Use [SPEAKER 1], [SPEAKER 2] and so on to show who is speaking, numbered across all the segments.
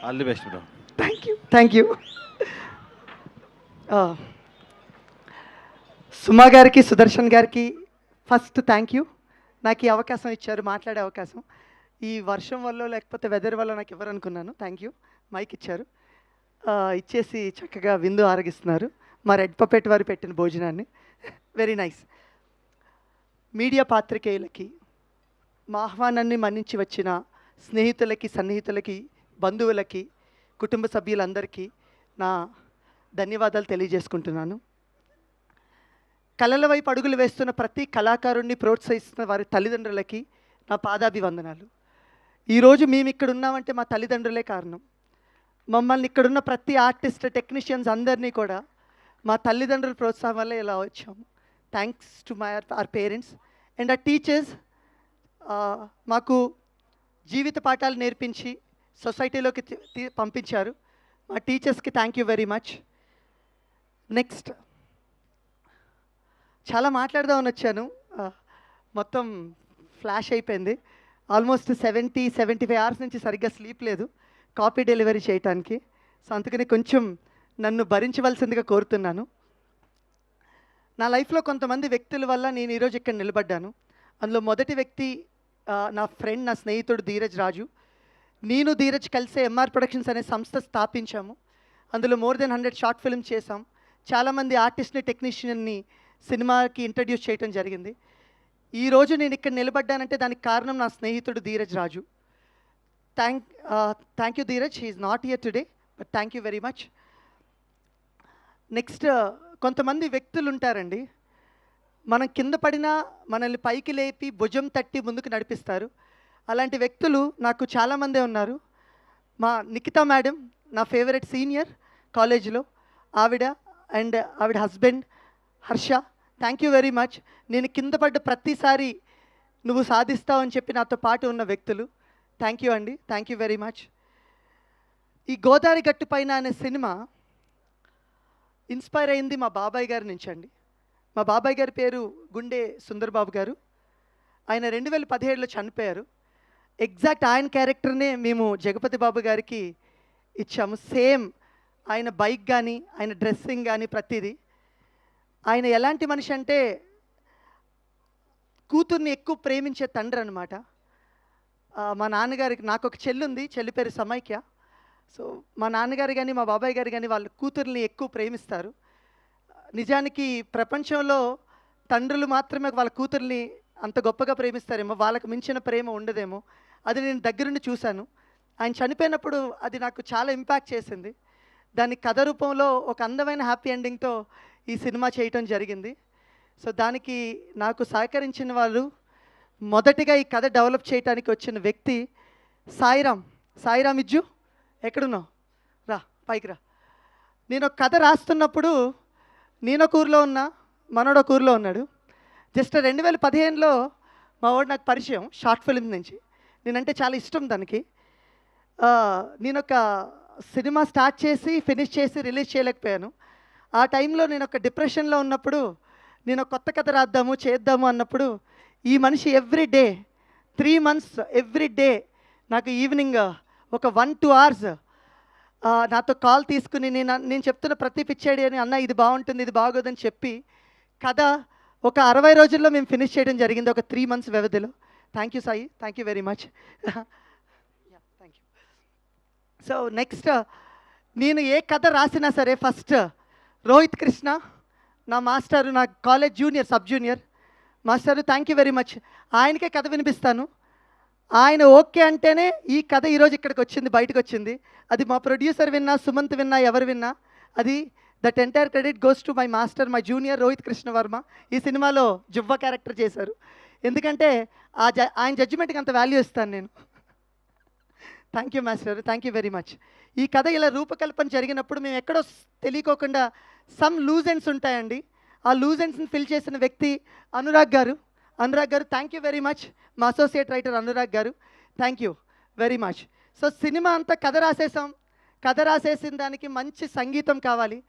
[SPEAKER 1] All the best bro.
[SPEAKER 2] Thank you. Suma గారికి, సుదర్శన్ గారికి first thank you. నాకు ఈ అవకాశం ఇచ్చారు, మాట్లాడే అవకాశం. ఈ వర్షం వల్ల లేకపోతే వెదర్ వల్ల నాకు ఇవ్వరు అనుకున్నాను. Thank you. మైక్ ఇచ్చారు, ఇచ్చేసి చక్కగా విందు ఆరగిస్తున్నారు మా రెడ్ పపెట్ వారు పెట్టిన భోజనాన్ని. Very nice. మీడియా పాత్రికేయులకి, మా ఆహ్వానాన్ని మన్నించి వచ్చిన స్నేహితులకి, సన్నిహితులకి, బంధువులకి, కుటుంబ సభ్యులందరికీ నా ధన్యవాదాలు తెలియజేసుకుంటున్నాను. కళల వైపు అడుగులు వేస్తున్న ప్రతి కళాకారుణ్ణి ప్రోత్సహిస్తున్న వారి తల్లిదండ్రులకి నా పాదాభివందనాలు. ఈరోజు మేము ఇక్కడ ఉన్నామంటే మా తల్లిదండ్రులే కారణం. మమ్మల్ని ఇక్కడున్న ప్రతి ఆర్టిస్ట్, టెక్నీషియన్స్ అందరినీ కూడా మా తల్లిదండ్రుల ప్రోత్సాహం వల్ల ఇలా వచ్చాము. Thanks to our parents and ఆ టీచర్స్. మాకు జీవిత పాఠాలు నేర్పించి సొసైటీలోకి పంపించారు. మా టీచర్స్కి thank you very much. Next చాలా మాట్లాడదామని వచ్చాను, మొత్తం ఫ్లాష్ అయిపోయింది. ఆల్మోస్ట్ 75 అవర్స్ నుంచి సరిగ్గా స్లీప్ లేదు కాపీ డెలివరీ చేయటానికి. సో అందుకని కొంచెం నన్ను భరించవలసిందిగా కోరుతున్నాను. నా లైఫ్లో కొంతమంది వ్యక్తుల వల్ల నేను ఈరోజు ఇక్కడ నిలబడ్డాను. అందులో మొదటి వ్యక్తి నా ఫ్రెండ్, నా స్నేహితుడు ధీరజ్ రాజు. నేను ధీరజ్ కలిసే ఎంఆర్ ప్రొడక్షన్స్ అనే సంస్థ స్థాపించాము. అందులో మోర్ దెన్ 100 షార్ట్ ఫిల్మ్స్ చేసాం. చాలామంది ఆర్టిస్ట్ని, టెక్నీషియన్ని సినిమాకి ఇంట్రడ్యూస్ చేయడం జరిగింది. ఈరోజు నేను ఇక్కడ నిలబడ్డానంటే దానికి కారణం నా స్నేహితుడు Dheeraj Raju. Thank you Dheeraj. He is not here today, but thank you very much. Next, కొంతమంది వ్యక్తులు ఉంటారండి, మనం కింద పడినా మనల్ని పైకి లేపి భుజం తట్టి ముందుకు నడిపిస్తారు. అలాంటి వ్యక్తులు నాకు చాలామందే ఉన్నారు. మా నిఖితా మేడం, నా ఫేవరెట్ సీనియర్ కాలేజీలో, ఆవిడ అండ్ ఆవిడ husband Harsha, thank you very much. నేను కింద పడ్డ ప్రతిసారి నువ్వు సాధిస్తావు అని చెప్పి నాతో పాటు ఉన్న వ్యక్తులు, థ్యాంక్ యూ అండి, థ్యాంక్ యూ వెరీ మచ్. ఈ గోదావరి గట్టు పైన అనే సినిమా ఇన్స్పైర్ అయింది మా బాబాయ్ గారి నుంచి అండి. మా బాబాయ్ గారి పేరు గుండె సుందర్బాబు గారు. ఆయన 2017లో చనిపోయారు. ఎగ్జాక్ట్ ఆయన క్యారెక్టర్నే మేము జగపతి బాబు గారికి ఇచ్చాము. సేమ్ ఆయన బైక్ కానీ, ఆయన డ్రెస్సింగ్ కానీ, ప్రతిదీ. ఆయన ఎలాంటి మనిషి అంటే కూతుర్ని ఎక్కువ ప్రేమించే తండ్రి అనమాట. మా నాన్నగారికి, నాకు ఒక చెల్లి ఉంది, చెల్లి పేరు సమైక్య. సో మా నాన్నగారు కానీ, మా బాబాయ్ గారు కానీ వాళ్ళ కూతుర్ని ఎక్కువ ప్రేమిస్తారు. నిజానికి ప్రపంచంలో తండ్రులు మాత్రమే వాళ్ళ కూతుర్ని అంత గొప్పగా ప్రేమిస్తారేమో, వాళ్ళకు మించిన ప్రేమ ఉండదేమో. అది నేను దగ్గరుండి చూశాను. ఆయన చనిపోయినప్పుడు అది నాకు చాలా ఇంపాక్ట్ చేసింది. దాని కథ రూపంలో ఒక అందమైన హ్యాపీ ఎండింగ్తో ఈ సినిమా చేయటం జరిగింది. సో దానికి నాకు సహకరించిన వాళ్ళు, మొదటిగా ఈ కథ డెవలప్ చేయడానికి వచ్చిన వ్యక్తి సాయిరామ్ ఇజ్జు, ఎక్కడున్నావు? రా, పైకి రా. నేను ఒక కథ రాస్తున్నప్పుడు నేను ఒక ఊరిలో ఉన్నా, మనోడు ఒక ఊరిలో ఉన్నాడు. జస్ట్ 2015లో మా వాడు నాకు పరిచయం షార్ట్ ఫిల్మ్ నుంచి. నేనంటే చాలా ఇష్టం దానికి. నేను ఒక సినిమా స్టార్ట్ చేసి ఫినిష్ చేసి రిలీజ్ చేయలేకపోయాను. ఆ టైంలో నేను ఒక డిప్రెషన్లో ఉన్నప్పుడు నేను కొత్త కథ రాద్దాము, చేద్దాము అన్నప్పుడు ఈ మనిషి every day 3 months every day నాకు ఈవినింగ్ ఒక 1-2 hours నాతో కాల్ తీసుకుని నేను చెప్తున్న ప్రతి పిచ్చాడి అని, అన్న ఇది బాగుంటుంది, ఇది బాగోదని చెప్పి కథ ఒక 60 రోజుల్లో మేము ఫినిష్ చేయడం జరిగింది, ఒక 3 months వ్యవధిలో. Thank you Sai, thank you very much. Thank you. So next, నేను ఏ కథ రాసినా సరే ఫస్ట్ రోహిత్ కృష్ణ, నా మాస్టరు, నా college junior, sub junior master, thank you very much. ఆయనకే కథ వినిపిస్తాను. ఆయన ఓకే అంటేనే ఈ కథ ఈరోజు ఇక్కడికి వచ్చింది, బయటకు వచ్చింది. అది మా ప్రొడ్యూసర్ విన్నా, సుమంత్ విన్నా, ఎవరు విన్నా, అది that entire credit goes to my master, my junior Rohit Krishna Varma. ఈ సినిమాలో జువ్వ క్యారెక్టర్ చేశారు. ఎందుకంటే ఆయన జడ్జిమెంట్కి అంత వాల్యూ ఇస్తాను నేను. Thank you master, thank you very much. ఈ కథ ఇలా రూపకల్పన జరిగినప్పుడు మేము ఎక్కడో తెలియకోకుండా సమ్ లూజ్ ఎండ్స్ ఉంటాయండి. ఆ లూజ్ ఎండ్స్ని ఫిల్ చేసిన వ్యక్తి అనురాగ్ గారు. Thank you very much. మా అసోసియేట్ రైటర్ అనురాగ్ గారు, thank you very much. So cinema అంతా కథ రాసేసాం. కథ రాసేసిన దానికి మంచి సంగీతం కావాలి.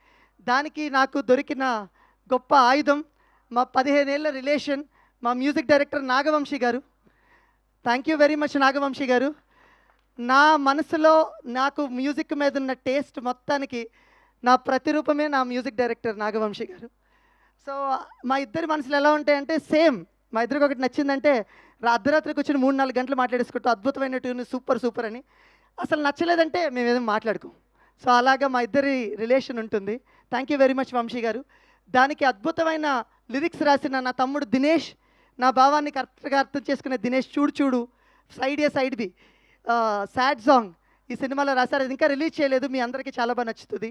[SPEAKER 2] దానికి నాకు దొరికిన గొప్ప ఆయుధం మా 15 ఏళ్ళ రిలేషన్, మా music director Nagavamshi garu. Thank you very much Nagavamshi garu. నా మనసులో నాకు మ్యూజిక్ మీద ఉన్న టేస్ట్ మొత్తానికి నా ప్రతిరూపమే నా మ్యూజిక్ డైరెక్టర్ నాగవంశీ గారు. సో మా ఇద్దరి మనసులు ఎలా ఉంటాయంటే సేమ్. మా ఇద్దరికి ఒకటి నచ్చిందంటే అర్ధరాత్రి కూర్చొని 3-4 గంటలు మాట్లాడేసుకుంటూ అద్భుతమైన ట్యూన్, సూపర్ సూపర్ అని. అసలు నచ్చలేదంటే మేము ఏదో మాట్లాడుకోం. సో అలాగా మా ఇద్దరి రిలేషన్ ఉంటుంది. Thank you very much Vamshi garu. దానికి అద్భుతమైన లిరిక్స్ రాసిన నా తమ్ముడు దినేష్, నా భావాన్ని కరెక్ట్గా అర్థం చేసుకునే దినేష్, చూడు చూడు, సైడ్ ఏ సైడ్ బి, సాడ్ సాంగ్ ఈ సినిమాలో రాశారు. అది ఇంకా రిలీజ్ చేయలేదు, మీ అందరికీ చాలా బాగా నచ్చుతుంది.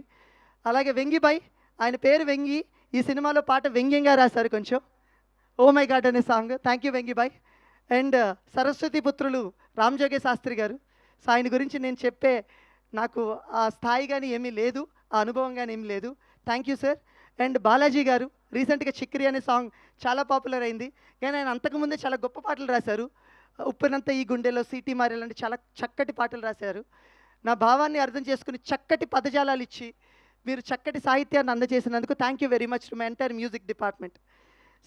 [SPEAKER 2] అలాగే వెంగిబాయ్, ఆయన పేరు వెంగి, ఈ సినిమాలో పాట వ్యంగ్యంగా రాశారు కొంచెం, ఓ మై గాడ్ అనే సాంగ్. థ్యాంక్ యూ వెంగిబాయ్. అండ్ సరస్వతి పుత్రులు రామజోగే శాస్త్రి గారు. సో ఆయన గురించి నేను చెప్పే నాకు ఆ స్థాయి కానీ ఏమీ లేదు, ఆ అనుభవం కానీ ఏమీ లేదు. Thank you sir. And Balaji గారు రీసెంట్గా చిక్రి అనే సాంగ్ చాలా పాపులర్ అయింది, కానీ ఆయన అంతకుముందే చాలా గొప్ప పాటలు రాశారు. ఉప్పెనంత ఈ గుండెలో, సిటీ మారే లాంటి చాలా చక్కటి పాటలు రాశారు. నా భావాన్ని అర్థం చేసుకుని చక్కటి పదజాలాలు ఇచ్చి మీరు చక్కటి సాహిత్యాన్ని అందజేసినందుకు thank you very much to my entire music department.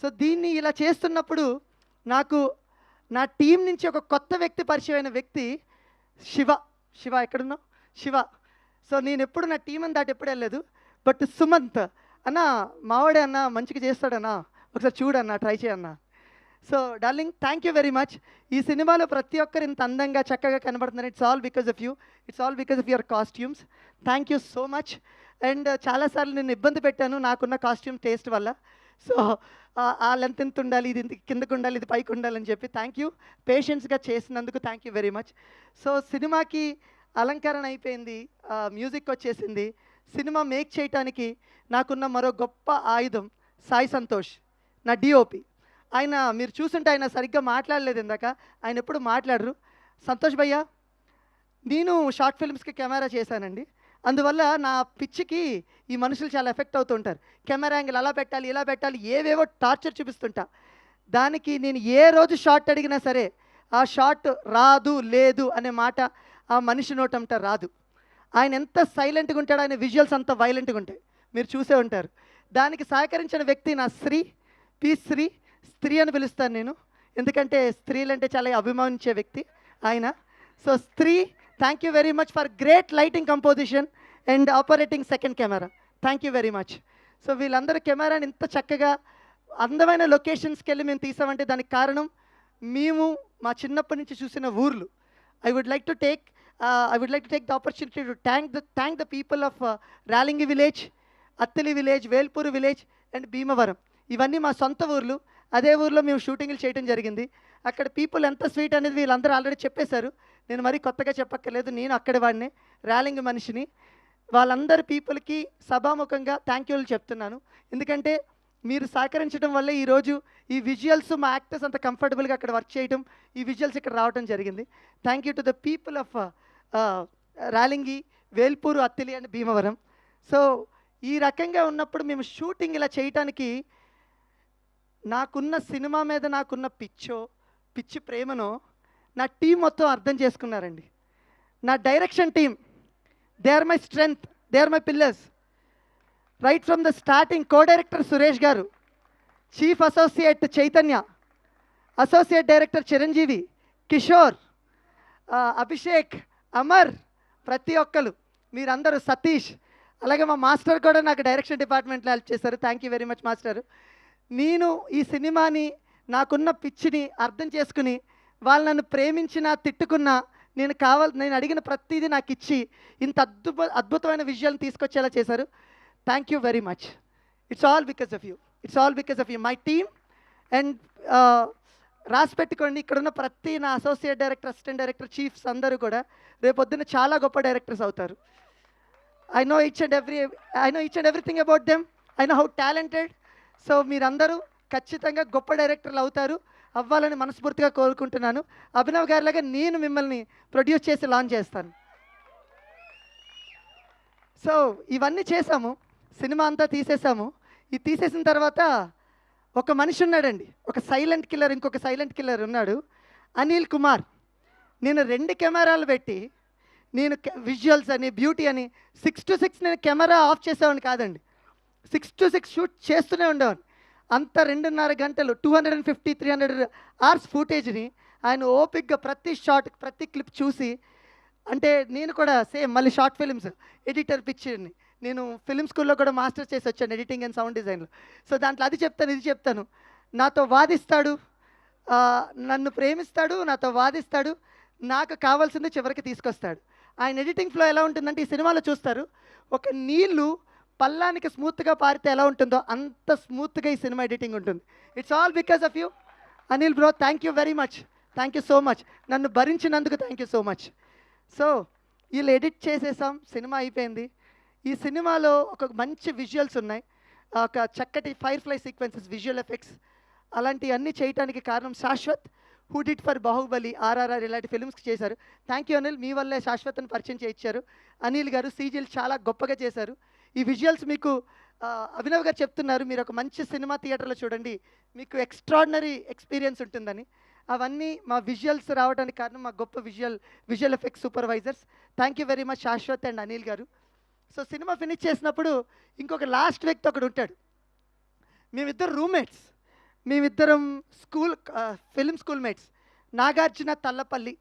[SPEAKER 2] So దీన్ని ఇలా చేస్తున్నప్పుడు నాకు నా టీం నుంచి ఒక కొత్త వ్యక్తి పరిచయమైన వ్యక్తి శివ. శివ ఎక్కడున్నావు? శివ. సో నేను ఎప్పుడు నా టీం అని దాటి ఎప్పుడు వెళ్ళలేదు. బట్ సుమంత్ అన్న, మావాడే అన్న, మంచిగా చేస్తాడన్నా, ఒకసారి చూడన్నా, ట్రై చేయన్నా. So darling, thank you very much. ఈ సినిమాలో ప్రతి ఒక్కరు ఇంత అందంగా చక్కగా కనబడుతున్నారు. It's all because of you, it's all because of your costumes. Thank you so much. And చాలాసార్లు నేను ఇబ్బంది పెట్టాను నాకున్న కాస్ట్యూమ్ టేస్ట్ వల్ల. సో ఆ లెంత్ ఎంత ఉండాలి, ఇది ఇంత కిందకు ఉండాలి, ఇది పైకి ఉండాలని చెప్పి థ్యాంక్ యూ. పేషెన్స్గా చేసినందుకు thank you very much. So సినిమాకి అలంకరణ అయిపోయింది, మ్యూజిక్ వచ్చేసింది. సినిమా మేక్ చేయటానికి నాకున్న మరో గొప్ప ఆయుధం సాయి సంతోష్, నా డిఓపి. ఆయన మీరు చూస్తుంటే ఆయన సరిగ్గా మాట్లాడలేదు ఇందాక, ఆయన ఎప్పుడు మాట్లాడరు. సంతోష్ భయ్య, నేను షార్ట్ ఫిల్మ్స్కి కెమెరా చేశానండి, అందువల్ల నా పిచ్చికి ఈ మనుషులు చాలా ఎఫెక్ట్ అవుతుంటారు. కెమెరా యాంగిల్ అలా పెట్టాలి, ఇలా పెట్టాలి, ఏవేవో టార్చర్ చూపిస్తుంటా. దానికి నేను ఏ రోజు షార్ట్ అడిగినా సరే ఆ షార్ట్ రాదు లేదు అనే మాట ఆ మనిషి నోటంట రాదు. ఆయన ఎంత సైలెంట్గా ఉంటాడో, ఆయన విజువల్స్ అంత వైలెంట్గా ఉంటాయి, మీరు చూసే ఉంటారు. దానికి సహకరించిన వ్యక్తి నా శ్రీ, పి శ్రీ. స్త్రీ అని పిలుస్తాను నేను, ఎందుకంటే స్త్రీలంటే చాలా అభిమానించే వ్యక్తి ఆయన. సో స్త్రీ, thank you very much for great lighting composition and operating second camera. Thank you very much. So వీళ్ళందరూ కెమెరాని ఇంత చక్కగా అందమైన లొకేషన్స్కి వెళ్ళి మేము తీసామంటే దానికి కారణం మేము మా చిన్నప్పటి నుంచి చూసిన ఊర్లు. I would like to take the opportunity to thank the people of Ralingi village, Attili village, Velpuru village and Bhimavaram. ఇవన్నీ మా సొంత ఊర్లు. అదే ఊర్లో మేము షూటింగ్లు చేయడం జరిగింది. అక్కడ పీపుల్ ఎంత స్వీట్ అనేది వీళ్ళందరూ ఆల్రెడీ చెప్పేశారు, నేను మరీ కొత్తగా చెప్పక్కర్లేదు. నేను అక్కడి వాడిని, రాలింగ్ మనిషిని. వాళ్ళందరి పీపుల్కి సభాముఖంగా థ్యాంక్ యూలు చెప్తున్నాను. ఎందుకంటే మీరు సహకరించడం వల్లే ఈరోజు ఈ విజువల్స్, మా యాక్టర్స్ అంత కంఫర్టబుల్గా అక్కడ వర్క్ చేయడం, ఈ విజువల్స్ ఇక్కడ రావడం జరిగింది. Thank you to the people of Ralingi, Velpuru, Attili and Bhimavaram. So ఈ రకంగా ఉన్నప్పుడు మేము షూటింగ్ ఇలా చేయటానికి నాకున్న సినిమా మీద నాకున్న పిచ్చి ప్రేమను నా టీం మొత్తం అర్థం చేసుకున్నారండి. నా direction team, they are my strength, they are my pillars. Right from the starting co director Suresh garu, chief associate Chaitanya, associate director Chiranjeevi, Kishore, Abhishek, Amar, ప్రతి ఒక్కరు మీరందరూ, సతీష్, అలాగే మా మాస్టర్ కూడా నాకు డైరెక్షన్ డిపార్ట్మెంట్లో హెల్ప్ చేశారు. Thank you very much master. నేను ఈ సినిమాని, నాకున్న పిచ్చిని అర్థం చేసుకుని వాళ్ళు నన్ను ప్రేమించినా తిట్టుకున్నా నేను అడిగిన ప్రతిదీ నాకు ఇచ్చి ఇంత అద్భుతమైన విజువల్ని తీసుకొచ్చేలా చేశారు. Thank you very much. It's all because of you, it's all because of you my team. And రాసి పెట్టుకోండి, ఇక్కడున్న ప్రతి నా associate director, assistant director, chiefs అందరూ కూడా రేపొద్దున చాలా గొప్ప డైరెక్టర్స్ అవుతారు. I know each and everything about them. I know how talented. So మీరందరూ ఖచ్చితంగా గొప్ప డైరెక్టర్లు అవుతారు, అవ్వాలని మనస్ఫూర్తిగా కోరుకుంటున్నాను. అభినవ్ గారిలాగా నేను మిమ్మల్ని ప్రొడ్యూస్ చేసి లాంచ్ చేస్తాను. సో ఇవన్నీ చేసాము, సినిమా అంతా తీసేసాము. ఇది తీసేసిన తర్వాత ఒక మనిషి ఉన్నాడండి, ఒక సైలెంట్ కిల్లర్, ఇంకొక సైలెంట్ కిల్లర్ ఉన్నాడు, అనిల్ కుమార్. నేను 2 కెమెరాలు పెట్టి నేను విజువల్స్ అని, బ్యూటీ అని 6 to 6 నేను కెమెరా ఆఫ్ చేసేవాడిని కాదండి, 6 to 6 షూట్ చేస్తూనే ఉండేవాడిని. అంత 2.5 గంటలు 250-300 hours ఫుటేజ్ని ఆయన ఓపిక్గా ప్రతి షాట్, ప్రతి క్లిప్ చూసి అంటే నేను కూడా సేమ్ మళ్ళీ షార్ట్ ఫిల్మ్స్ ఎడిటర్ పిక్చర్ని నేను ఫిల్మ్ స్కూల్లో కూడా మాస్టర్స్ చేసి వచ్చాను ఎడిటింగ్ అండ్ సౌండ్ డిజైన్లో. సో దాంట్లో అది చెప్తాను ఇది చెప్తాను. నాతో వాదిస్తాడు, నన్ను ప్రేమిస్తాడు, నాతో వాదిస్తాడు, నాకు కావాల్సింది చివరికి తీసుకొస్తాడు. ఆయన ఎడిటింగ్ ఫ్లో ఎలా ఉంటుందంటే ఈ సినిమాలో చూస్తారు, ఒక నీళ్లు పల్లానికి స్మూత్గా పారితే ఎలా ఉంటుందో అంత స్మూత్గా ఈ సినిమా ఎడిటింగ్ ఉంటుంది. It's all because of you Anil bro. Thank you very much, thank you so much. నన్ను భరించినందుకు thank you so much. So వీళ్ళు ఎడిట్ చేసేసాం, సినిమా అయిపోయింది. ఈ సినిమాలో ఒక మంచి విజువల్స్ ఉన్నాయి, ఒక చక్కటి firefly sequences, visual effects అలాంటివన్నీ చేయడానికి కారణం Shashwat, who did for Baahubali, RRR ఇలాంటి ఫిల్మ్స్కి చేశారు. థ్యాంక్ యూ అనిల్, మీ వల్లే శాశ్వత్ని పరిచయం చేయించారు. అనిల్ గారు సీజీలు చాలా గొప్పగా చేశారు. ఈ విజువల్స్ మీకు అభినవ్ గారు చెప్తున్నారు, మీరు ఒక మంచి సినిమా థియేటర్లో చూడండి, మీకు ఎక్స్ట్రాడినరీ ఎక్స్పీరియన్స్ ఉంటుందని. అవన్నీ మా విజువల్స్ రావడానికి కారణం మా గొప్ప visual effects supervisors. Thank you very much Shashwat and Anil garu. So cinema finish చేసినప్పుడు ఇంకొక లాస్ట్ వ్యక్తి ఒకడు ఉంటాడు. మేమిద్దరు రూమ్మేట్స్, మేమిద్దరం film school mates. Nagarjuna Tallapalli,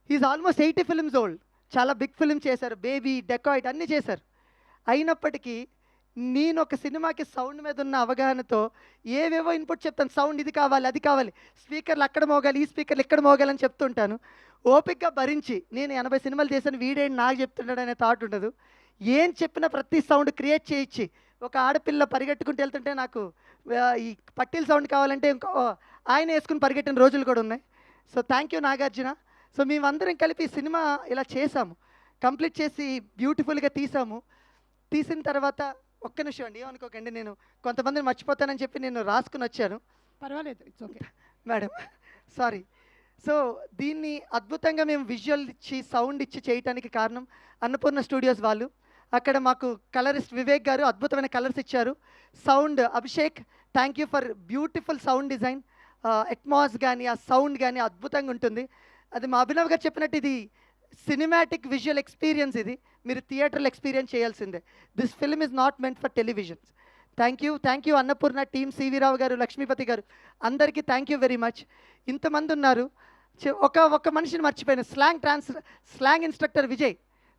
[SPEAKER 2] is almost 80 films old, చాలా బిగ్ ఫిల్మ్ చేశారు, బేబీ, డెకాయిట్ అన్నీ చేశారు. అయినప్పటికీ నేను ఒక సినిమాకి సౌండ్ మీద ఉన్న అవగాహనతో ఏవేవో ఇన్పుట్ చెప్తాను, సౌండ్ ఇది కావాలి అది కావాలి, స్పీకర్లు అక్కడ మోగాలి ఈ స్పీకర్లు ఇక్కడ మోగాలని చెప్తుంటాను. ఓపికగా భరించి నేను 80 సినిమాలు చేశాను, వీడేంటి నాకు చెప్తున్నాడు అనే థాట్ ఉండదు. ఏం చెప్పినా ప్రతి సౌండ్ క్రియేట్ చేయించి, ఒక ఆడపిల్ల పరిగెట్టుకుంటూ వెళ్తుంటే నాకు ఈ పట్టీల సౌండ్ కావాలంటే ఇంకో ఆయన వేసుకుని పరిగెట్టిన రోజులు కూడా ఉన్నాయి. So thank you Nagarjuna. So మేమందరం కలిపి సినిమా ఇలా చేసాము, కంప్లీట్ చేసి బ్యూటిఫుల్గా తీసాము. తీసిన తర్వాత ఒక్క నిమిషం అండి, ఏమనుకోకండి, నేను కొంతమందిని మర్చిపోతానని చెప్పి నేను రాసుకుని వచ్చాను.
[SPEAKER 1] పర్వాలేదు, it's okay
[SPEAKER 2] madam, sorry. So దీన్ని అద్భుతంగా మేము విజువల్ ఇచ్చి సౌండ్ ఇచ్చి చేయడానికి కారణం అన్నపూర్ణ స్టూడియోస్ వాళ్ళు. అక్కడ మాకు కలరిస్ట్ వివేక్ గారు అద్భుతమైన కలర్స్ ఇచ్చారు. Sound Abhishek, thank you for beautiful sound design. Atmos కానీ ఆ సౌండ్ కానీ అద్భుతంగా ఉంటుంది. అది మా అభినవ్ గారు చెప్పినట్టు ఇది సినిమాటిక్ విజువల్ ఎక్స్పీరియన్స్, ఇది మీరు థియేటర్లో ఎక్స్పీరియన్స్ చేయాల్సిందే. This film is not meant for televisions. Thank you Annapurna team, CV Rao garu, Lakshmipathi గారు, అందరికీ థ్యాంక్ యూ వెరీ మచ్. ఇంతమంది ఉన్నారు, ఒక మనిషిని మర్చిపోయాను, slang instructor Vijay,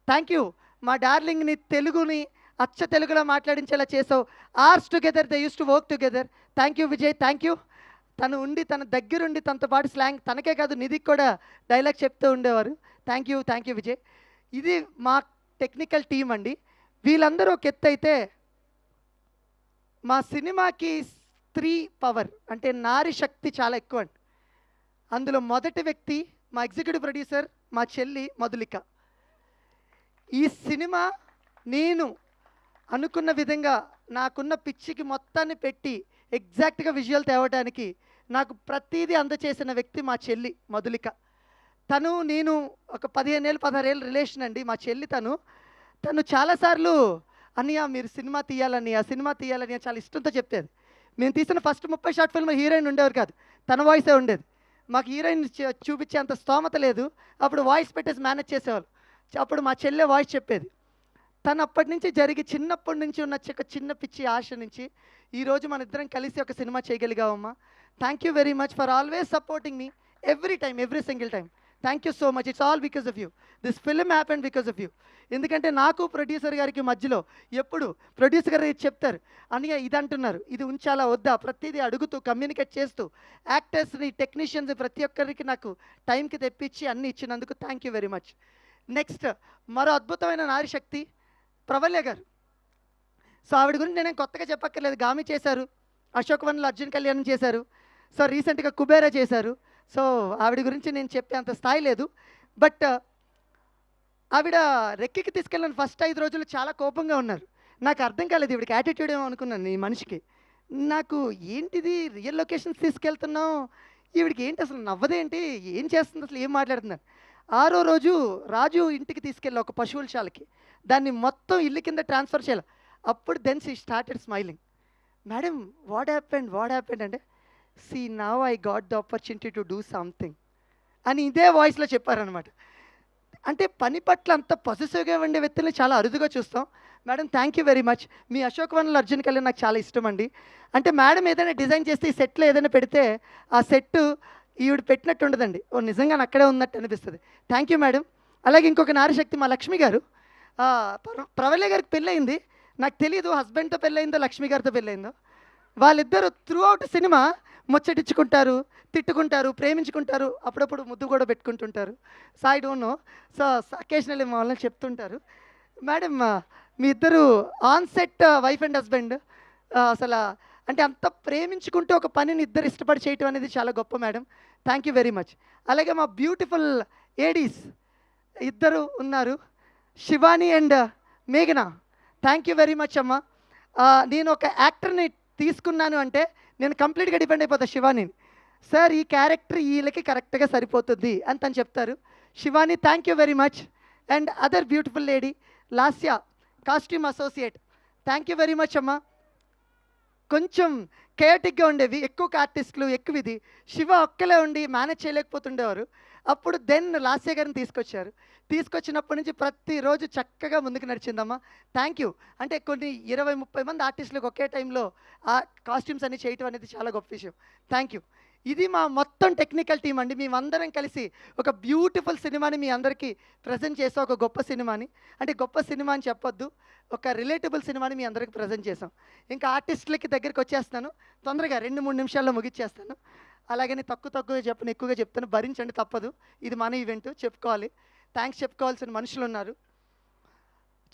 [SPEAKER 2] thank you. మా డార్లింగ్ని తెలుగుని అచ్చ తెలుగులో మాట్లాడించేలా చేసావు. Ours together they use to work together. Thank you Vijay, thank you. తను ఉండి తన దగ్గరుండి తనతో పాటు స్లాంగ్, తనకే కాదు నిధికి కూడా డైలాగ్ చెప్తూ ఉండేవారు. Thank you Vijay. ఇది మా టెక్నికల్ టీం అండి. వీళ్ళందరూ ఒక ఎత్తు అయితే, మా సినిమాకి స్త్రీ పవర్ అంటే నారీ శక్తి చాలా ఎక్కువ అండి. అందులో మొదటి వ్యక్తి మా ఎగ్జిక్యూటివ్ ప్రొడ్యూసర్, మా చెల్లి మధులిక. ఈ సినిమా నేను అనుకున్న విధంగా నాకున్న పిచ్చికి మొత్తాన్ని పెట్టి ఎగ్జాక్ట్గా విజువల్ తేవడానికి నాకు ప్రతీదీ అందచేసిన వ్యక్తి మా చెల్లి మధులిక. తను నేను ఒక 15 ఏళ్ళు 16 ఏళ్ళు రిలేషన్ అండి. మా చెల్లి తను చాలాసార్లు అన్నయ్య మీరు సినిమా తీయాలని చాలా ఇష్టంతో చెప్పేది. మేము తీసిన ఫస్ట్ 30 షార్ట్ ఫిల్మ్ హీరోయిన్ ఉండేవారు కాదు, తన వాయిసే ఉండేది. మాకు హీరోయిన్ చూపించే అంత స్తోమత లేదు, అప్పుడు వాయిస్ పెట్టేసి మేనేజ్ చేసేవాళ్ళు. అప్పుడు మా చెల్లె వాయిస్ చెప్పేది. తను అప్పటి నుంచి చిన్నప్పటి నుంచి ఉన్న చిన్న పిచ్చి ఆశ నుంచి ఈరోజు మన ఇద్దరం కలిసి ఒక సినిమా చేయగలిగామమ్మా. Thank you very much for always supporting me every single time. Thank you so much. It's all because of you. This film happened because of you. ఎందుకంటే నాకు ప్రొడ్యూసర్ గారికి మధ్యలో ఎప్పుడు ప్రొడ్యూసర్ గారు చెప్తారు, అన్నయ్య ఇది అంటున్నారు, ఇది ఉంచాలా వద్దా, ప్రతిదీ అడుగుతూ కమ్యూనికేట్ చేస్తూ యాక్టర్స్ని, టెక్నీషియన్స్ ప్రతి ఒక్కరికి నాకు టైంకి తెప్పించి అన్నీ ఇచ్చినందుకు thank you very much. Next మరో అద్భుతమైన నారీ శక్తి ప్రవల్య గారు. సో ఆవిడ గురించి నేనేం కొత్తగా చెప్పక్కర్లేదు, గామి చేశారు, అశోక్ వన్లో అర్జున్ కళ్యాణ్ చేశారు, సో రీసెంట్గా కుబేరా చేశారు. సో ఆవిడ గురించి నేను చెప్పే అంత స్థాయి లేదు. బట్ ఆవిడ రెక్కికి తీసుకెళ్ళిన ఫస్ట్ 5 రోజులు చాలా కోపంగా ఉన్నారు. నాకు అర్థం కాలేదు, ఈవిడికి యాటిట్యూడ్ ఏమో అనుకున్నాను ఈ మనిషికి. నాకు ఏంటిది రియల్ లొకేషన్స్ తీసుకెళ్తున్నాం, ఈవిడికి ఏంటి అసలు నవ్వదేంటి, ఏం చేస్తుంది అసలు, ఏం మాట్లాడుతున్నారు. 6వ రోజు రాజు ఇంటికి తీసుకెళ్ళి ఒక పశువుల శాలకి, దాన్ని మొత్తం ఇల్లు కింద ట్రాన్స్ఫర్ చేయాలి. అప్పుడు then she started smiling. Madam what happened అంటే, see now I got the opportunity to do something అని ఇదే వాయిస్లో చెప్పారనమాట. అంటే పని పట్ల అంత పొసెసివ్గా ఉండే వ్యక్తుల్ని చాలా అరుదుగా చూస్తాం. Madam thank you very much. మీ అశోక్ వన్లో అర్జున్ కళ్యాణ్ నాకు చాలా ఇష్టం అండి. అంటే మేడం ఏదైనా డిజైన్ చేస్తే ఈ సెట్లో ఏదైనా పెడితే ఆ సెట్ ఈవిడ పెట్టినట్టు ఉండదండి, ఓ నిజంగా అక్కడే ఉన్నట్టు అనిపిస్తుంది. Thank you madam. అలాగే ఇంకొక నారీశక్తి మా లక్ష్మి గారు. ప్రవల్య గారికి పెళ్ళయింది. నాకు తెలీదు హస్బెండ్తో పెళ్ళయిందో లక్ష్మి గారితో పెళ్ళయిందో. వాళ్ళిద్దరూ త్రూ అవుట్ సినిమా ముచ్చటించుకుంటారు, తిట్టుకుంటారు, ప్రేమించుకుంటారు, అప్పుడప్పుడు ముద్దు కూడా పెట్టుకుంటుంటారు. So I don't know. So occasionally మా వాళ్ళని చెప్తుంటారు. మేడం మీ ఇద్దరు on set wife and husband అసలు అంటే అంత ప్రేమించుకుంటూ ఒక పనిని ఇద్దరు ఇష్టపడి చేయటం అనేది చాలా గొప్ప madam. Thank you very much. అలాగే మా బ్యూటిఫుల్ ఏడీస్ ఇద్దరు ఉన్నారు, శివాని అండ్ మేఘన. థ్యాంక్ యూ వెరీ మచ్ అమ్మ. నేను ఒక యాక్టర్ని తీసుకున్నాను అంటే నేను కంప్లీట్గా డిపెండ్ అయిపోతాను శివానీని. సార్ ఈ క్యారెక్టర్ వీళ్ళకి కరెక్ట్గా సరిపోతుంది అని తను చెప్తారు. Shivani thank you very much. And other beautiful lady Lasya, costume associate. Thank you very much అమ్మ. కొంచెం కేయటిక్గా ఉండేవి, ఎక్కువ ఆర్టిస్టులు ఎక్కువ ఇది. శివ ఒక్కలే ఉండి మేనేజ్ చేయలేకపోతుండేవారు. అప్పుడు దెన్ లాస్య గారిని తీసుకొచ్చినప్పటి నుంచి ప్రతిరోజు చక్కగా ముందుకు నడిచిందమ్మా. Thank you. అంటే కొన్ని 20-30 మంది ఆర్టిస్టులకు ఒకే టైంలో ఆ కాస్ట్యూమ్స్ అన్ని చేయటం అనేది చాలా గొప్ప విషయం. Thank you. ఇది మా మొత్తం టెక్నికల్ టీం అండి. మేమందరం కలిసి ఒక బ్యూటిఫుల్ సినిమాని మీ అందరికీ ప్రజెంట్ చేసాం. ఒక గొప్ప సినిమాని, అంటే గొప్ప సినిమా అని చెప్పొద్దు, ఒక రిలేటబుల్ సినిమాని మీ అందరికీ ప్రజెంట్ చేసాం. ఇంకా ఆర్టిస్టులకి దగ్గరికి వచ్చేస్తాను, తొందరగా 2-3 నిమిషాల్లో ముగిచ్చేస్తాను. అలాగని తక్కువ చెప్పను, ఎక్కువగా చెప్తాను, భరించండి తప్పదు. ఇది మన ఈవెంట్, చెప్పుకోవాలి. థ్యాంక్స్ చెప్పుకోవాల్సిన మనుషులు ఉన్నారు.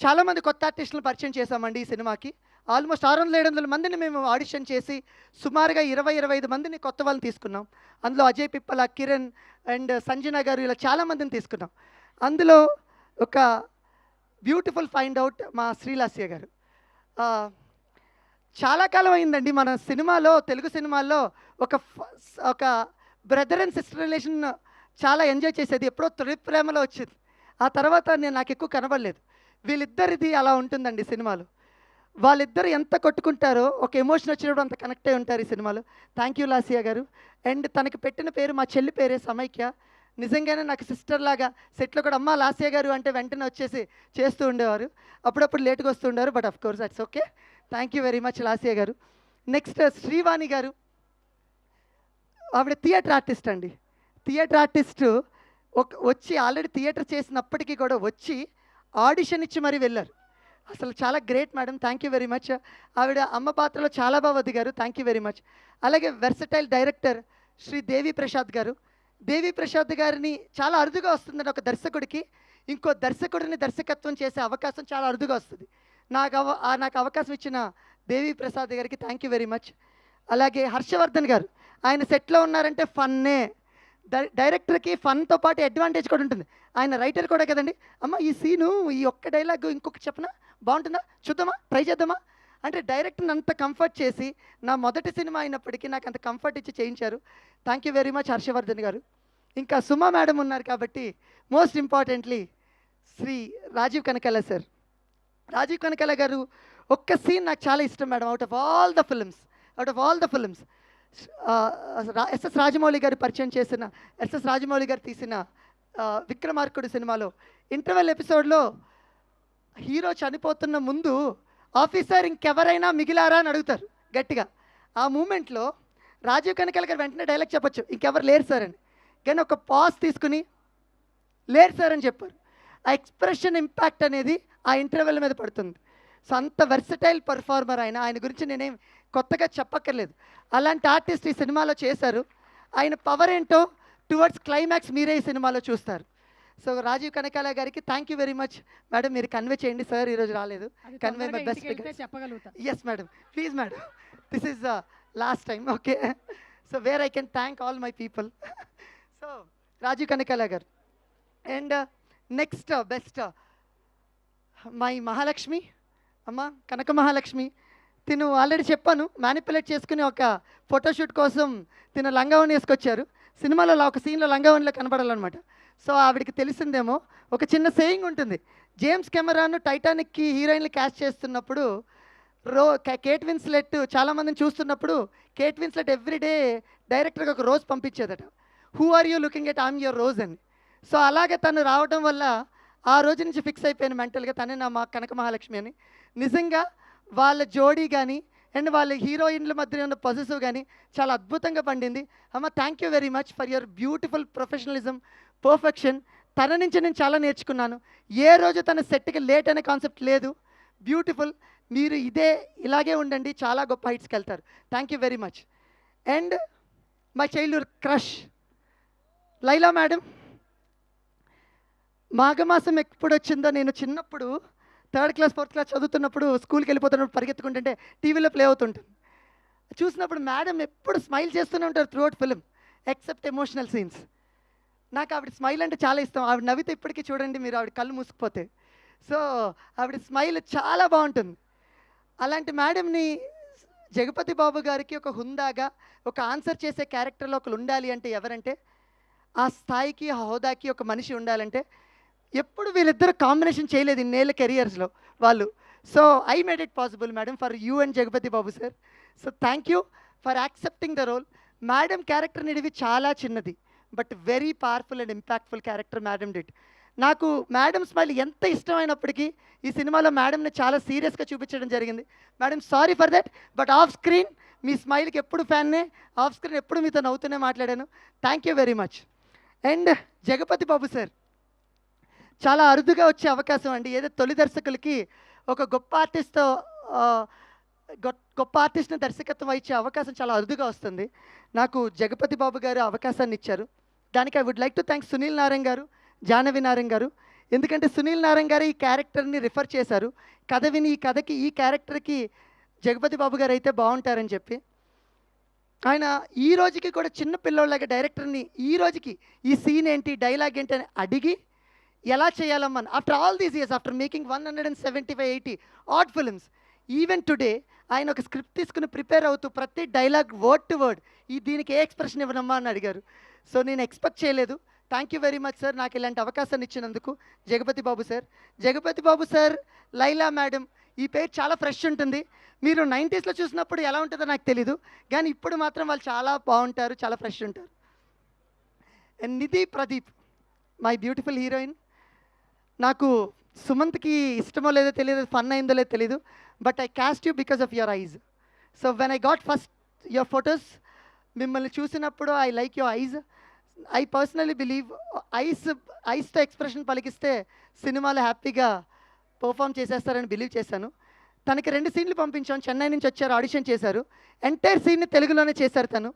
[SPEAKER 2] చాలామంది కొత్త ఆర్టిస్టులను పరిచయం చేశామండి ఈ సినిమాకి. ఆల్మోస్ట్ 600-700 మందిని మేము ఆడిషన్ చేసి సుమారుగా 20-25 మందిని కొత్త వాళ్ళని తీసుకున్నాం. అందులో అజయ్ పిప్పల, కిరణ్ అండ్ సంజన గారు ఇలా చాలామందిని తీసుకున్నాం. అందులో ఒక బ్యూటిఫుల్ ఫైండ్ అవుట్ మా శ్రీలాస్య గారు. చాలా కాలం అయిందండి మన సినిమాలో, తెలుగు సినిమాల్లో ఒక బ్రదర్ అండ్ సిస్టర్ రిలేషన్ చాలా ఎంజాయ్ చేసేది. ఎప్పుడో తొలి ప్రేమలో వచ్చింది, ఆ తర్వాత నాకు ఎక్కువ కనబడలేదు. వీళ్ళిద్దరిది అలా ఉంటుందండి సినిమాలో. వాళ్ళిద్దరు ఎంత కొట్టుకుంటారో, ఒక ఎమోషన్ వచ్చినప్పుడు అంత కనెక్ట్ అయి ఉంటారు ఈ సినిమాలో. థ్యాంక్ యూ లాస్య గారు. అండ్ తనకి పెట్టిన పేరు, మా చెల్లి పేరే సమైక్య. నిజంగానే నాకు సిస్టర్ లాగా సెట్లో కూడా అమ్మ లాస్య గారు అంటే వెంటనే వచ్చేసి చేస్తూ ఉండేవారు. అప్పుడప్పుడు లేట్గా వస్తూ ఉండేవారు, but of course it's okay. Thank you very much Lasya garu. Next Srivani garu. ఆవిడ థియేటర్ ఆర్టిస్ట్ అండి. థియేటర్ ఆర్టిస్టు వచ్చి ఆల్రెడీ థియేటర్ చేసినప్పటికీ కూడా వచ్చి ఆడిషన్ ఇచ్చి మరీ వెళ్ళారు. అసలు చాలా great madam. Thank you very much. ఆవిడ అమ్మ పాత్రలో చాలా బాగా వదిగారు. Thank you very much. అలాగే వెర్సటైల్ డైరెక్టర్ శ్రీ దేవి ప్రసాద్ గారు. దేవి ప్రసాద్ గారిని చాలా అరుదుగా వస్తుందండి ఒక దర్శకుడికి ఇంకో దర్శకుడిని దర్శకత్వం చేసే అవకాశం చాలా అరుదుగా వస్తుంది. నాకు అవకాశం ఇచ్చిన దేవి ప్రసాద్ గారికి థ్యాంక్ యూ వెరీ మచ్. అలాగే హర్షవర్ధన్ గారు, ఆయన సెట్లో ఉన్నారంటే ఫన్నే. డైరెక్టర్కి ఫన్తో పాటు అడ్వాంటేజ్ కూడా ఉంటుంది. ఆయన రైటర్ కూడా కదండి. అమ్మ ఈ సీను, ఈ ఒక్క డైలాగ్ ఇంకొకటి చెప్పనా, బాగుంటుందా, చూద్దామా, ట్రై చేద్దామా అంటే డైరెక్టర్ని అంత కంఫర్ట్ చేసి, నా మొదటి సినిమా అయినప్పటికీ నాకు అంత కంఫర్ట్ ఇచ్చి చేయించారు. Thank you very much Harshavardhan garu. ఇంకా సుమా మేడం ఉన్నారు కాబట్టి most importantly Sri Rajeev Kanakala sir. Rajeev Kanakala garu ఒక్క సీన్ నాకు చాలా ఇష్టం madam. Out of all the films SS Rajamouli garu పరిచయం చేసిన, ఎస్ఎస్ రాజమౌళి గారు తీసిన విక్రమార్కుడు సినిమాలో ఇంటర్వెల్ ఎపిసోడ్లో హీరో చనిపోతున్న ముందు ఆఫీసర్ ఇంకెవరైనా మిగిలారా అని అడుగుతారు గట్టిగా. ఆ మూమెంట్లో రాజీవ్ కనకాల గారు వెంటనే డైలాగ్ చెప్పొచ్చు, ఇంకెవరు లేరు సార్ అని. కానీ ఒక పాజ్ తీసుకుని లేరు సార్ అని చెప్పారు. ఆ ఎక్స్ప్రెషన్ ఇంపాక్ట్ అనేది ఆ ఇంటర్వెల్ మీద పడుతుంది. సో అంత వెర్సటైల్ పర్ఫార్మర్ ఆయన గురించి నేనేం కొత్తగా చెప్పక్కర్లేదు. అలాంటి ఆర్టిస్ట్ ఈ సినిమాలో చేశారు. ఆయన పవర్ ఏంటో టువర్డ్స్ క్లైమాక్స్ మీరే ఈ సినిమాలో చూస్తారు. సో రాజీవ్ కనకాల గారికి thank you very much madam. మీరు కన్వే చేయండి సార్, ఈరోజు రాలేదు. కన్వే మై బెస్ట్ చెప్పగలుగుతా. Yes madam, please madam, this is last time, okay. So where I can thank all my people. So Rajeev Kanakala garu. And next best my Mahalakshmi అమ్మ, కనక మహాలక్ష్మి. తిను already చెప్పాను, manipulate చేసుకుని ఒక ఫోటోషూట్ కోసం తిను లంగావణి వేసుకొచ్చారు. సినిమాలో ఒక సీన్లో లంగావణిలో కనబడాలన్నమాట. సో ఆవిడికి తెలిసిందేమో, ఒక చిన్న సేయింగ్ ఉంటుంది. జేమ్స్ కెమెరాను టైటానిక్కి హీరోయిన్లు క్యాస్ట్ చేస్తున్నప్పుడు కేట్ విన్స్లెట్ చాలామందిని చూస్తున్నప్పుడు కేట్ విన్స్లెట్ ఎవ్రీడే డైరెక్టర్కి ఒక రోజ్ పంపించేదట. Who are you looking at I'm your rose అని. సో అలాగే తను రావడం వల్ల ఆ రోజు నుంచి ఫిక్స్ అయిపోయాను మెంటల్గా, తనే నా కనక మహాలక్ష్మి అని. నిజంగా వాళ్ళ జోడీ కానీ అండ్ వాళ్ళ హీరోయిన్ల మధ్య ఉన్న పొజిటివ్ కానీ చాలా అద్భుతంగా పండింది. అమ్మ thank you very much for your beautiful professionalism, perfection. తన నుంచి నేను చాలా నేర్చుకున్నాను. ఏ రోజు తన సెట్‌కి లేట్ అనే కాన్సెప్ట్ లేదు. బ్యూటిఫుల్. మీరు ఇలాగే ఉండండి. చాలా గొప్ప హైట్స్‌కి వెళ్తారు. Thank you very much. And my childhood crush Laila madam. మాఘమాసం ఎప్పుడొచ్చిందో నేను చిన్నప్పుడు 3rd క్లాస్ 4th క్లాస్ చదువుతున్నప్పుడు స్కూల్కి వెళ్ళిపోతున్నప్పుడు పరిగెత్తుకుంటుంటే టీవీలో ప్లే అవుతుంటుంది. చూసినప్పుడు మేడం ఎప్పుడు స్మైల్ చేస్తూనే ఉంటారు throughout film except emotional scenes. నాకు ఆవిడ స్మైల్ అంటే చాలా ఇష్టం. ఆవిడ నవ్వితే ఇప్పటికీ చూడండి మీరు, ఆవిడ కళ్ళు మూసుకుపోతాయి. సో ఆవిడ స్మైల్ చాలా బాగుంటుంది. అలాంటి మేడంని జగపతి బాబు గారికి ఒక హుందాగా ఒక ఆన్సర్ చేసే క్యారెక్టర్లో ఒకరు ఉండాలి అంటే ఎవరంటే, ఆ స్థాయికి ఆ హోదాకి ఒక మనిషి ఉండాలంటే ఎప్పుడు వీళ్ళిద్దరు కాంబినేషన్ చేయలేదు ఇన్నేళ్ళ కెరియర్స్లో వాళ్ళు. So I made it possible madam for you and Jagapathi Babu sir. So thank you for accepting the role. Madam character నిడివి చాలా చిన్నది, but very powerful and impactful character madam did. నాకు మేడం స్మైల్ ఎంత ఇష్టమైనప్పటికీ ఈ సినిమాలో మేడంని చాలా సీరియస్గా చూపించడం జరిగింది. Madam sorry for that, but off screen మీ స్మైల్కి ఎప్పుడు ఫ్యాన్నే, ఆఫ్ స్క్రీన్ ఎప్పుడు మీతో నవ్వుతూనే మాట్లాడాను. Thank you very much. And Jagapathi Babu sir చాలా అరుదుగా వచ్చే అవకాశం అండి. ఏదో తొలి దర్శకులకి ఒక గొప్ప ఆర్టిస్ట్తో గొప్ప ఆర్టిస్ట్ని దర్శకత్వం వహించే అవకాశం చాలా అరుదుగా వస్తుంది. నాకు జగపతి బాబు గారు అవకాశాన్ని ఇచ్చారు. దానికి I would like to thank Sunil Narayan garu, Jahnavi Narayan గారు. ఎందుకంటే సునీల్ నారాయణ్ గారు ఈ క్యారెక్టర్ని రిఫర్ చేశారు. కథ విని ఈ కథకి ఈ క్యారెక్టర్కి జగపతి బాబు గారు అయితే బాగుంటారని చెప్పి ఆయన ఈ రోజుకి కూడా చిన్న పిల్లోళ్ళగా డైరెక్టర్ని ఈ రోజుకి ఈ సీన్ ఏంటి, డైలాగ్ ఏంటి అని అడిగి ఎలా చేయాలమ్మని after all these years, after making 175-80 odd films, even today ఆయన ఒక స్క్రిప్ట్ తీసుకుని ప్రిపేర్ అవుతూ ప్రతి డైలాగ్ వర్డ్ టు వర్డ్ దీనికి ఏ ఎక్స్ప్రెషన్ ఇవ్వనమ్మా అని అడిగారు. సో నేను ఎక్స్పెక్ట్ చేయలేదు. Thank you very much sir నాకు ఇలాంటి అవకాశాన్ని ఇచ్చినందుకు. Jagapathi Babu sir, Jagapathi Babu sir, Laila madam, ఈ పేరు చాలా ఫ్రెష్ ఉంటుంది. మీరు 90sలో చూసినప్పుడు ఎలా ఉంటుందో నాకు తెలీదు, కానీ ఇప్పుడు మాత్రం వాళ్ళు చాలా బాగుంటారు, చాలా ఫ్రెష్ ఉంటారు. And Nidhi Pradeep, my beautiful heroine. నాకు సుమంత్కి ఇష్టమో లేదో తెలియదు, ఫన్ అయిందో లేదో తెలీదు, but I cast you because of your eyes. So when I got first your photos, మిమ్మల్ని చూసినప్పుడు I like your eyes. I personally believe ఐస్తో ఎక్స్ప్రెషన్ పలికిస్తే సినిమాలో హ్యాపీగా పర్ఫామ్ చేసేస్తారని బిలీవ్ చేశాను. తనకి 2 సీన్లు పంపించాం, చెన్నై నుంచి వచ్చారు, ఆడిషన్ చేశారు, ఎంటైర్ సీన్ని తెలుగులోనే చేశారు తను.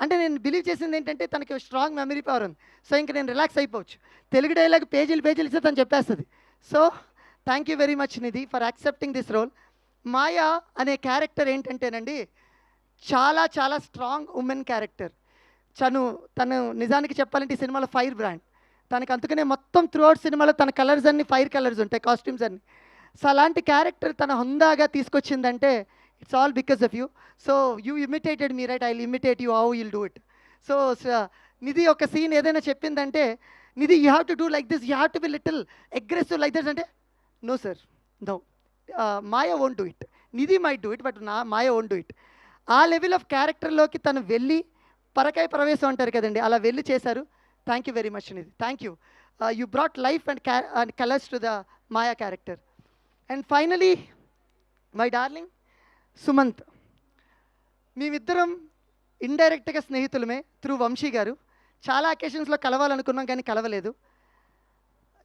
[SPEAKER 2] అంటే నేను బిలీవ్ చేసింది ఏంటంటే తనకి స్ట్రాంగ్ మెమరీ పవర్ ఉంది. సో ఇంక నేను రిలాక్స్ అయిపోవచ్చు. తెలుగు డైలాగ్ పేజీలు ఇస్తే తను చెప్పేస్తుంది. So thank you very much Nidhi for accepting this role. Maya అనే క్యారెక్టర్ ఏంటంటేనండి చాలా చాలా స్ట్రాంగ్ ఉమెన్ క్యారెక్టర్. తను నిజానికి చెప్పాలంటే ఈ సినిమాలో ఫైర్ బ్రాండ్. తనకి అందుకనే మొత్తం త్రూఅవుట్ సినిమాలో తన కలర్స్ అన్ని ఫైర్ కలర్స్ ఉంటాయి, కాస్ట్యూమ్స్ అన్ని. సో అలాంటి క్యారెక్టర్ తన హుందాగా తీసుకొచ్చిందంటే it's all because of you. So you imitated me right, I will imitate you, how will do it. So Nidhi ఒక సీన్ ఏదైనా చెప్పిందంటే, Nidhi you have to do like this, you have to be little aggressive like this అంటే, no sir, no, Maya won't do it, Nidhi might do it, but Maya won't do it. ఆ level of క్యారెక్టర్లోకి తను వెళ్ళి పరకాయ ప్రవేశం అంటారు కదండి, అలా వెళ్ళి చేశారు. Thank you very much Nidhi, thank you. You brought life and colours to the Maya character. And finally my darling Sumanth. మేమిద్దరం ఇండైరెక్ట్గా స్నేహితులమే త్రూ వంశీ గారు. చాలా అకేషన్స్లో కలవాలనుకున్నాం కానీ కలవలేదు.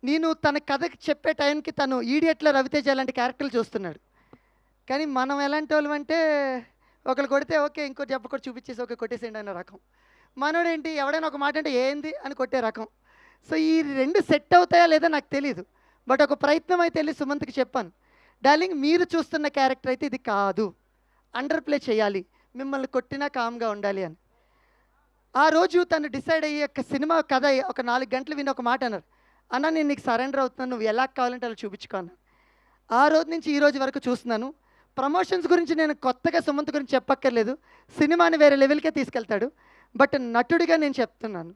[SPEAKER 2] నేను తన కథకి చెప్పే టైంకి తను ఈడియట్లో రవితేజ లాంటి క్యారెక్టర్లు చూస్తున్నాడు. కానీ మనం ఎలాంటి వాళ్ళం అంటే ఒకరు కొడితే ఓకే, ఇంకో దెబ్బ కూడా చూపించేసి ఓకే కొట్టేసేయండి అనే రకం. మనోడేంటి ఎవడైనా ఒక మాట అంటే ఏంది అని కొట్టే రకం. సో ఈ 2 సెట్ అవుతాయా లేదా నాకు తెలియదు, బట్ ఒక ప్రయత్నం అయితే వెళ్ళి సుమంత్కి చెప్పాను, డార్లింగ్ మీరు చూస్తున్న క్యారెక్టర్ అయితే ఇది కాదు, అండర్ ప్లే చేయాలి, మిమ్మల్ని కొట్టినా కామ్గా ఉండాలి అని. ఆ రోజు తను డిసైడ్ అయ్యి ఒక సినిమా కథ ఒక 4 గంటలు విని ఒక మాట అన్నారు, అన్న నేను నీకు సరెండర్ అవుతున్నాను, నువ్వు ఎలా కావాలంటే అలా చూపించుకున్నాను. ఆ రోజు నుంచి ఈ రోజు వరకు చూస్తున్నాను. ప్రమోషన్స్ గురించి నేను కొత్తగా సుమంత్ గురించి చెప్పక్కర్లేదు, సినిమాని వేరే లెవెల్కే తీసుకెళ్తాడు. బట్ నటుడిగా నేను చెప్తున్నాను,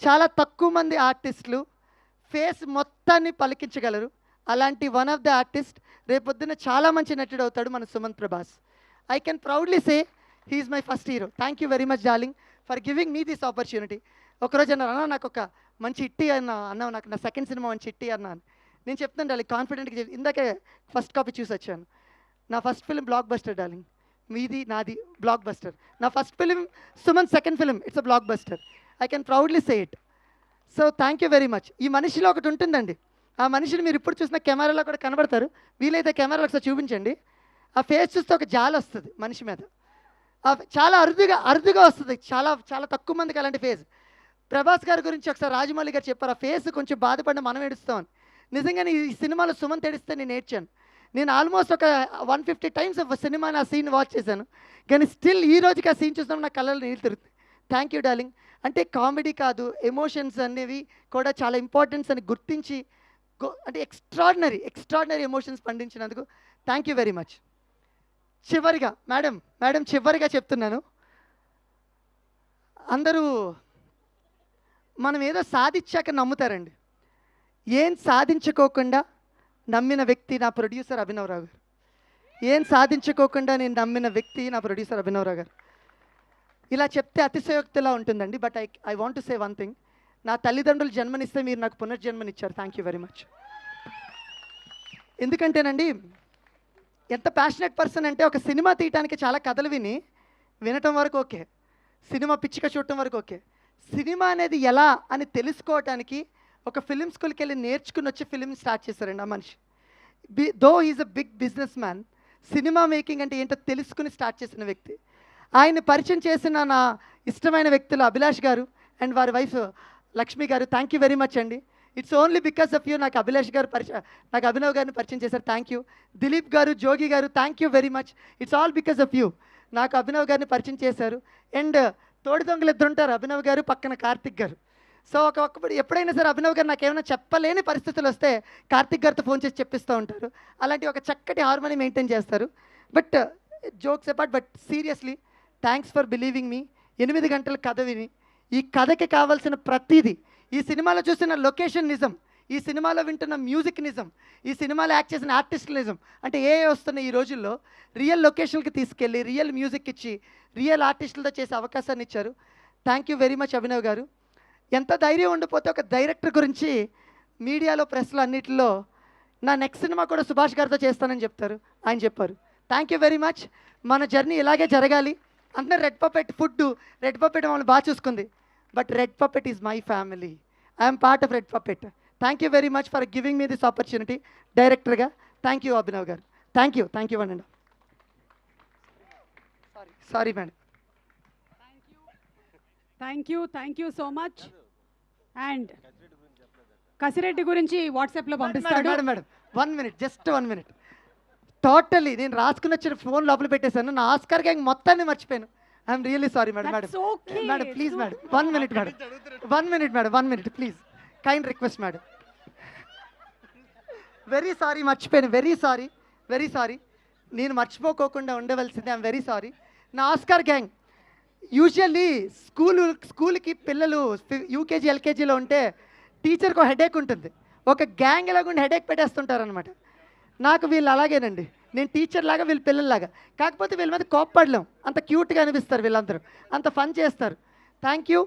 [SPEAKER 2] చాలా తక్కువ మంది ఆర్టిస్టులు ఫేస్ మొత్తాన్ని పలికించగలరు. అలాంటి వన్ ఆఫ్ ద ఆర్టిస్ట్ రేపొద్దున చాలా మంచి నటుడు అవుతాడు మన Sumanth Prabhas. I can proudly say he's my first hero. Thank you very much darling for giving me this opportunity. ఒకరోజు అన్న నాకు ఒక మంచి హిట్టి అన్నావు, నాకు నా సెకండ్ సినిమా మంచి హిట్టి అన్నాను. నేను చెప్తాను డార్లింగ్, కాన్ఫిడెంట్గా ఇందాకే ఫస్ట్ కాపీ చూసి వచ్చాను. నా first film block buster darling, మీది నాది బ్లాక్ బస్టర్. నా first film Sumanth second film, it's a block buster. I can proudly say it. So thank you very much. ఈ మనిషిలో ఒకటి ఉంటుందండి, ఆ మనిషిని మీరు ఇప్పుడు చూసిన కెమెరాలో కూడా కనబడతారు, వీలైతే కెమెరాలో ఒకసారి చూపించండి. ఆ ఫేస్ చూస్తే ఒక జాలి వస్తుంది మనిషి మీద, చాలా అరుదుగా వస్తుంది, చాలా చాలా తక్కువ మందికి అలాంటి ఫేస్. ప్రభాస్ గారి గురించి ఒకసారి రాజమౌళి గారు చెప్పారు, ఆ ఫేస్ కొంచెం బాధపడిన మనం ఏడుస్తామని. నిజంగానే ఈ సినిమాలో సుమంత్ ఏడిస్తే నేను ఏడ్చాను. నేను ఆల్మోస్ట్ ఒక 150 టైమ్స్ సినిమాని ఆ సీన్ వాచ్ చేశాను, కానీ స్టిల్ ఈ రోజుకి ఆ సీన్ చూసినప్పుడు నా కళ్ళలో నీళ్ళు తిరుగుతుంది. Thank you darling. అంటే కామెడీ కాదు, ఎమోషన్స్ అనేవి కూడా చాలా ఇంపార్టెన్స్ అని గుర్తించి అంటే ఎక్స్ట్రాడినరీ ఎమోషన్స్ పండించినందుకు థ్యాంక్ యూ వెరీ మచ్. చివరిగా మేడం చివరిగా చెప్తున్నాను, అందరూ మనం ఏదో సాధించాక నమ్ముతారండి. ఏం సాధించుకోకుండా నమ్మిన వ్యక్తి నా ప్రొడ్యూసర్ అభినవరావు గారు. ఏం సాధించుకోకుండా నేను నమ్మిన వ్యక్తి నా ప్రొడ్యూసర్ అభినవరావు గారు. ఇలా చెప్తే అతిశయోక్తిలా ఉంటుందండి, but I want to say one thing. నా తల్లిదండ్రులు జన్మనిస్తే మీరు నాకు పునర్జన్మనిచ్చారు. Thank you very much. ఎందుకంటేనండి, ఎంత ప్యాషనెట్ పర్సన్ అంటే, ఒక సినిమా తీయటానికి చాలా కథలు వినటం వరకు ఓకే, సినిమా పిచ్చిగా చూడటం వరకు ఓకే, సినిమా అనేది ఎలా అని తెలుసుకోవటానికి ఒక ఫిలిం స్కూల్కి వెళ్ళి నేర్చుకుని వచ్చి ఫిలిం స్టార్ట్ చేశారండి ఆ మనిషి. Though is a big businessman, సినిమా మేకింగ్ అంటే ఏంటో తెలుసుకుని స్టార్ట్ చేసిన వ్యక్తి. ఆయన పరిచయం చేసిన నా ఇష్టమైన వ్యక్తులు అభిలాష్ గారు అండ్ వారి వైఫ్ లక్ష్మి గారు. థ్యాంక్ యూ వెరీ మచ్ అండి. It's only because of you నాకు అభిలాష్ గారు నాకు అభినవ్ గారిని పరిచయం చేశారు. Thank you. దిలీప్ గారు, జోగి గారు, thank you very much. It's all because of you నాకు అభినవ్ గారిని పరిచయం చేశారు. అండ్ తోడి దొంగలు ఇద్దరు ఉంటారు, అభినవ్ గారు పక్కన కార్తిక్ గారు. సో ఒక్కప్పుడు ఎప్పుడైనా సరే అభినవ్ గారు నాకు ఏమైనా చెప్పలేని పరిస్థితులు వస్తే కార్తిక్ గారితో ఫోన్ చేసి చెప్పిస్తూ ఉంటారు. అలాంటి ఒక చక్కటి హార్మోని మెయింటైన్ చేస్తారు. But jokes apart, but seriously thanks for believing me. 8 గంటల కథ విని ఈ కథకి కావాల్సిన ప్రతిదీ, ఈ సినిమాలో చూసిన లొకేషన్ నిజం, ఈ సినిమాలో వింటున్న మ్యూజిక్ నిజం, ఈ సినిమాలో యాక్ట్ చేసిన ఆర్టిస్టులు నిజం. అంటే ఏ వస్తున్నాయి ఈ రోజుల్లో, రియల్ లొకేషన్కి తీసుకెళ్ళి రియల్ మ్యూజిక్ ఇచ్చి రియల్ ఆర్టిస్టులతో చేసే అవకాశాన్ని ఇచ్చారు. Thank you very much Abhinav గారు. ఎంత ధైర్యం ఉండిపోతే ఒక డైరెక్టర్ గురించి మీడియాలో, ప్రెస్లో అన్నిటిలో నా నెక్స్ట్ సినిమా కూడా సుభాష్ గారితో చేస్తానని చెప్తారు, ఆయన చెప్పారు. Thank you very much. మన జర్నీ ఇలాగే జరగాలి. అందరూ రెడ్ పపెట్ మమ్మల్ని బాగా చూసుకుంది, but red puppet is my family. I'm part of red puppet. Thank you very much for giving me this opportunity డైరెక్టర్గా. థ్యాంక్ యూ అభినవ్ గారు. థ్యాంక్ యూ అండి. Sorry madam.
[SPEAKER 1] Thank you so much. And Kasireddy గురించి వాట్సాప్లో పంపిస్తాడు.
[SPEAKER 2] Madam 1 minute, just 1 minute. Totally నేను రాసుకుని వచ్చిన phone లోపల పెట్టేశాను, నా ఆస్కార్ గ్యాంగ్ మొత్తాన్ని మర్చిపోయాను. I'm really sorry madam. Madam please madam 1 minute madam, 1 minute madam, 1 minute please, kind request madam. Very sorry, మర్చిపోయాను. Very sorry. నేను మర్చిపోకోకుండా ఉండవలసింది. I'm very sorry. నా ఆస్కార్ గ్యాంగ్ యూజువల్లీ స్కూల్కి పిల్లలు యూకేజీ ఎల్కేజీలో ఉంటే టీచర్కి ఒక హెడేక్ ఉంటుంది, ఒక గ్యాంగ్ లాగా హెడేక్ పెట్టేస్తుంటారనమాట. నాకు వీళ్ళు అలాగేనండి, నేను టీచర్ లాగా, వీళ్ళు పిల్లల్లాగా. కాకపోతే వీళ్ళ మీద కోప్పడలేం, అంత క్యూట్గా అనిపిస్తారు వీళ్ళందరూ, అంత ఫన్ చేస్తారు. థ్యాంక్ యూ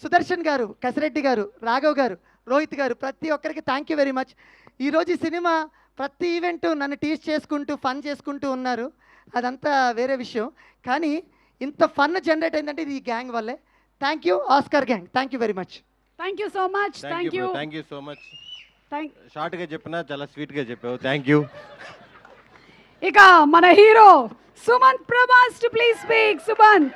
[SPEAKER 2] సుదర్శన్ గారు, కసిరెడ్డి గారు, రాఘవ్ గారు, రోహిత్ గారు, ప్రతి ఒక్కరికి థ్యాంక్ యూ వెరీ మచ్. ఈరోజు ఈ సినిమా ప్రతి ఈవెంట్ నన్ను టీచ్ చేసుకుంటూ ఫన్ చేసుకుంటూ ఉన్నారు, అదంతా వేరే విషయం. కానీ ఇంత ఫన్ జనరేట్ అయిందంటే ఇది ఈ గ్యాంగ్ వల్లే. Thank you Oscar gang. Thank you very much.
[SPEAKER 1] Thank you so much.
[SPEAKER 3] Thank you so much. షార్ట్గా చెప్పినా చాలా స్వీట్గా చెప్పావు. Thank you.
[SPEAKER 1] ఇక మన hero Sumanth Prabhas to please speak. Sumanth.